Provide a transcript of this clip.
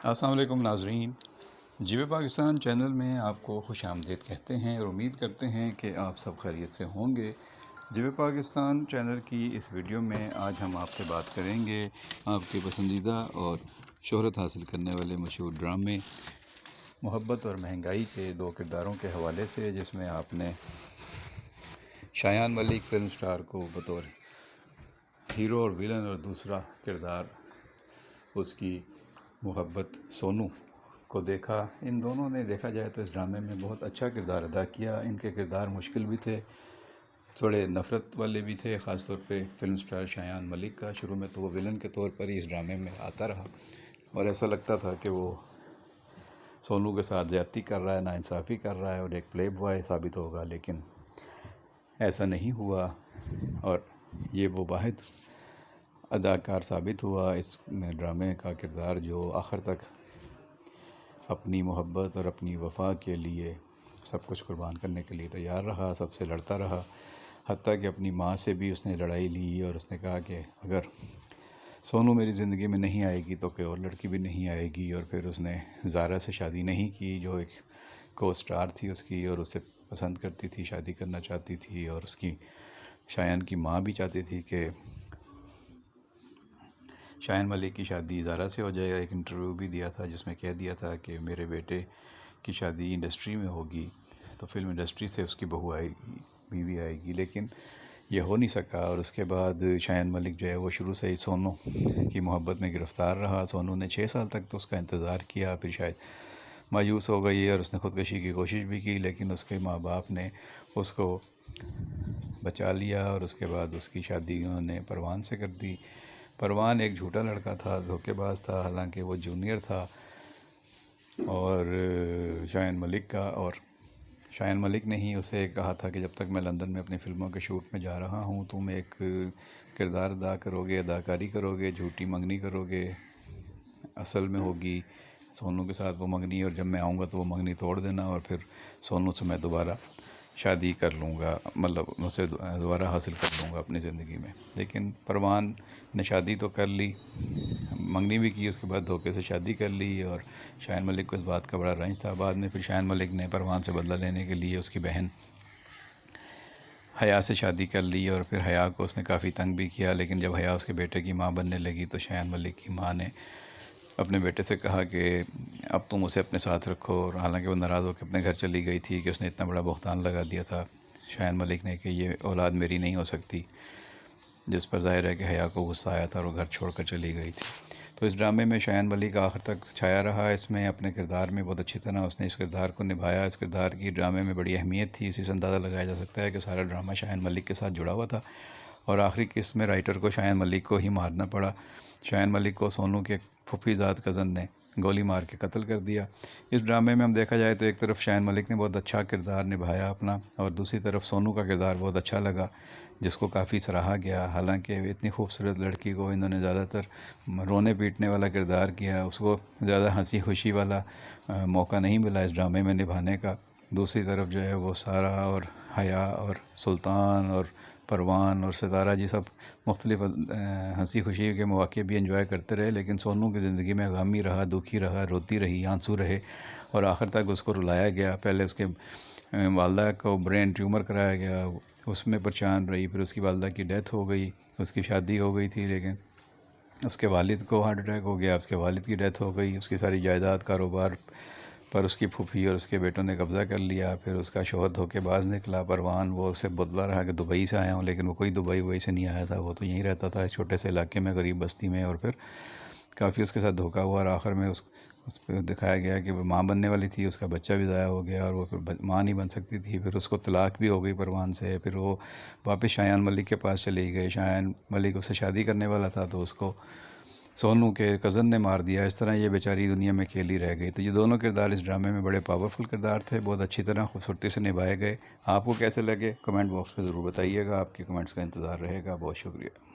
السلام علیکم ناظرین، جیو پاکستان چینل میں آپ کو خوش آمدید کہتے ہیں اور امید کرتے ہیں کہ آپ سب خیریت سے ہوں گے۔ جیو پاکستان چینل کی اس ویڈیو میں آج ہم آپ سے بات کریں گے آپ کے پسندیدہ اور شہرت حاصل کرنے والے مشہور ڈرامے محبت اور مہنگائی کے 2 کرداروں کے حوالے سے، جس میں آپ نے شایان ملک فلم سٹار کو بطور ہیرو اور ویلن اور دوسرا کردار اس کی محبت سونو کو دیکھا۔ ان دونوں نے دیکھا جائے تو اس ڈرامے میں بہت اچھا کردار ادا کیا۔ ان کے کردار مشکل بھی تھے، تھوڑے نفرت والے بھی تھے، خاص طور پہ فلم سٹار شایان ملک کا۔ شروع میں تو وہ ویلن کے طور پر ہی اس ڈرامے میں آتا رہا اور ایسا لگتا تھا کہ وہ سونو کے ساتھ زیادتی کر رہا ہے، ناانصافی کر رہا ہے اور ایک پلے بوائے ثابت ہوگا، لیکن ایسا نہیں ہوا اور یہ وہ واحد اداکار ثابت ہوا اس ڈرامے کا کردار جو آخر تک اپنی محبت اور اپنی وفا کے لیے سب کچھ قربان کرنے کے لیے تیار رہا، سب سے لڑتا رہا، حتیٰ کہ اپنی ماں سے بھی اس نے لڑائی لی اور اس نے کہا کہ اگر سونو میری زندگی میں نہیں آئے گی تو کوئی اور لڑکی بھی نہیں آئے گی۔ اور پھر اس نے زارا سے شادی نہیں کی، جو ایک کو سٹار تھی اس کی اور اسے پسند کرتی تھی، شادی کرنا چاہتی تھی، اور اس کی شایان کی ماں بھی چاہتی تھی کہ شایان ملک کی شادی زارا سے ہو جائے۔ ایک انٹرویو بھی دیا تھا جس میں کہہ دیا تھا کہ میرے بیٹے کی شادی انڈسٹری میں ہوگی تو فلم انڈسٹری سے اس کی بہو آئے گی، بیوی آئے گی، لیکن یہ ہو نہیں سکا۔ اور اس کے بعد شایان ملک جو ہے وہ شروع سے ہی سونو کی محبت میں گرفتار رہا۔ سونو نے 6 سال تک تو اس کا انتظار کیا، پھر شاید مایوس ہو گئی اور اس نے خودکشی کی کوشش بھی کی، لیکن اس کے ماں باپ نے اس کو بچا لیا اور اس کے بعد اس کی شادی انہوں نے پروان سے کر دی۔ پروان ایک جھوٹا لڑکا تھا، دھوکے باز تھا، حالانکہ وہ جونیئر تھا اور شایان ملک کا، اور شایان ملک نے ہی اسے کہا تھا کہ جب تک میں لندن میں اپنی فلموں کے شوٹ میں جا رہا ہوں تم ایک کردار ادا کرو گے، اداکاری کرو گے، جھوٹی منگنی کرو گے، اصل میں ہوگی سونو کے ساتھ وہ منگنی، اور جب میں آؤں گا تو وہ منگنی توڑ دینا اور پھر سونو سے میں دوبارہ شادی کر لوں گا، مطلب اسے دوبارہ حاصل کر لوں گا اپنی زندگی میں۔ لیکن پروان نے شادی تو کر لی، منگنی بھی کی، اس کے بعد دھوکے سے شادی کر لی، اور شایان ملک کو اس بات کا بڑا رنج تھا۔ بعد میں پھر شایان ملک نے پروان سے بدلہ لینے کے لیے اس کی بہن حیا سے شادی کر لی، اور پھر حیا کو اس نے کافی تنگ بھی کیا، لیکن جب حیا اس کے بیٹے کی ماں بننے لگی تو شایان ملک کی ماں نے اپنے بیٹے سے کہا کہ اب تم اسے اپنے ساتھ رکھو، اور حالانکہ وہ ناراض ہو کے اپنے گھر چلی گئی تھی کہ اس نے اتنا بڑا بہتان لگا دیا تھا شایان ملک نے کہ یہ اولاد میری نہیں ہو سکتی، جس پر ظاہر ہے کہ حیا کو غصہ آیا تھا اور وہ گھر چھوڑ کر چلی گئی تھی۔ تو اس ڈرامے میں شایان ملک آخر تک چھایا رہا، اس میں اپنے کردار میں بہت اچھی طرح اس نے اس کردار کو نبھایا۔ اس کردار کی ڈرامے میں بڑی اہمیت تھی، اسی سے اندازہ لگایا جا سکتا ہے کہ سارا ڈرامہ شایان ملک کے ساتھ جڑا ہوا تھا، اور آخری قسط میں رائٹر کو شایان ملک کو ہی مارنا پڑا۔ شایان ملک کو سونو کے پھوپھی زاد کزن نے گولی مار کے قتل کر دیا۔ اس ڈرامے میں ہم دیکھا جائے تو ایک طرف شایان ملک نے بہت اچھا کردار نبھایا اپنا، اور دوسری طرف سونو کا کردار بہت اچھا لگا جس کو کافی سراہا گیا۔ حالانکہ اتنی خوبصورت لڑکی کو انہوں نے زیادہ تر رونے پیٹنے والا کردار کیا، اس کو زیادہ ہنسی خوشی والا موقع نہیں ملا اس ڈرامے میں نبھانے کا۔ دوسری طرف جو ہے وہ سارا اور حیا اور سلطان اور پروان اور ستارہ جی سب مختلف ہنسی خوشی کے مواقع بھی انجوائے کرتے رہے، لیکن سونو کی زندگی میں غمی رہا، دکھی رہا، روتی رہی، آنسو رہے، اور آخر تک اس کو رلایا گیا۔ پہلے اس کے والدہ کو برین ٹیومر کرایا گیا، اس میں پریشان رہی، پھر اس کی والدہ کی ڈیتھ ہو گئی، اس کی شادی ہو گئی تھی، لیکن اس کے والد کو ہارٹ اٹیک ہو گیا، اس کے والد کی ڈیتھ ہو گئی، اس کی ساری جائیداد کاروبار پر اس کی پھوپھی اور اس کے بیٹوں نے قبضہ کر لیا۔ پھر اس کا شوہر دھوکے باز نکلا پروان، وہ اسے بدلا رہا کہ دبئی سے آیا ہوں، لیکن وہ کوئی دبئی سے نہیں آیا تھا، وہ تو یہیں رہتا تھا چھوٹے سے علاقے میں غریب بستی میں، اور پھر کافی اس کے ساتھ دھوکہ ہوا، اور آخر میں اس پہ دکھایا گیا کہ وہ ماں بننے والی تھی، اس کا بچہ بھی ضائع ہو گیا اور وہ پھر ماں نہیں بن سکتی تھی، پھر اس کو طلاق بھی ہو گئی پروان سے، پھر وہ واپس شایان ملک کے پاس چلی گئی۔ شایان ملک اس سے شادی کرنے والا تھا تو اس کو سونو کے کزن نے مار دیا، اس طرح یہ بیچاری دنیا میں اکیلی رہ گئی۔ تو یہ دونوں کردار اس ڈرامے میں بڑے پاورفل کردار تھے، بہت اچھی طرح خوبصورتی سے نبھائے گئے۔ آپ کو کیسے لگے کمنٹ باکس میں ضرور بتائیے گا، آپ کے کمنٹس کا انتظار رہے گا۔ بہت شکریہ۔